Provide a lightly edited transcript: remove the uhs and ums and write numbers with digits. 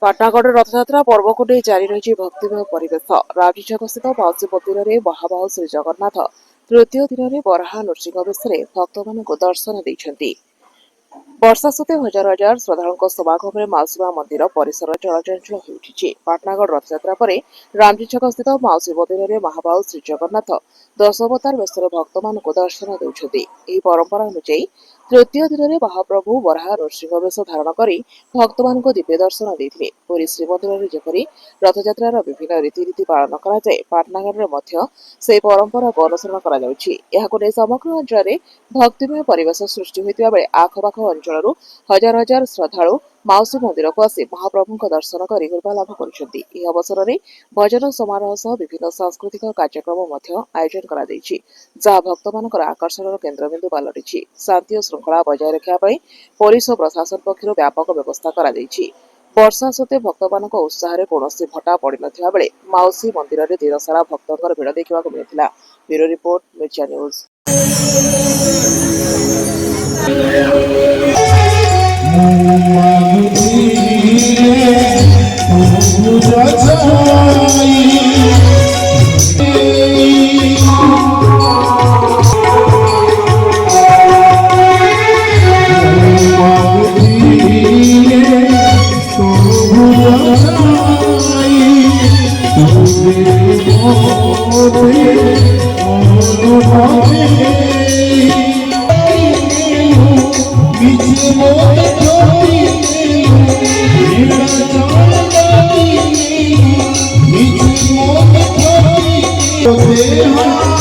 पाटनागढ़ रथयात्रा पर्व को नहीं जारी रही भक्तिमय परिवेश। रामचक स्थित माउसी मंदिर में महाबाहु श्री जगन्नाथ तृतीय दिन में बराह नृसिंह बेश भक्त मान दर्शन देते। वर्षा सत्वे हजार हजार श्रद्धालुओं समागम में माउसीमा मंदिर परिसर चलचंचल हो उठी। पाटनागढ़ रथयात्रा पर रामचक स्थित माउसी मंदिर में महाबाहु श्री जगन्नाथ दशावतार बेश भक्त मान दर्शन देते। परंपरा अनुଯାयी तृतीय दिन में महाप्रभु बराह नृसिंह बेश धारण कर भक्त मान दिव्य दर्शन देते। पुरी श्रीमंदिर में जपरी रथयात्रार विभिन्न रीतिनीति पालन कराए, पाटनागढ़ में से परंपरा को अनुसरण कर समग्र अंचल भक्तिमय परिवेश सृष्टि होता बेले आखपाख अंचल हजार हजार श्रद्धालु माउसी मंदिर को आसी महाप्रभु दर्शन कर कृपा लाभ कर। अवसर में भजन समारोह सह विभिन्न सांस्कृतिक कार्यक्रम आयोजन कर भक्त मान आकर्षण केन्द्रबिंदु पलटि। शांति और श्रृंखला बजाय रखा पुलिस और प्रशासन पक्षर व्यापक व्यवस्था कर। वर्षा सत्वे भक्त मान उत्साह कौन भटा पड़ ना बेले माउसी मंदिर में दिन सारा भक्तों भिड़ देखा मिलता। ब्यूरो रिपोर्ट, मिर्चा न्यूज। Oh,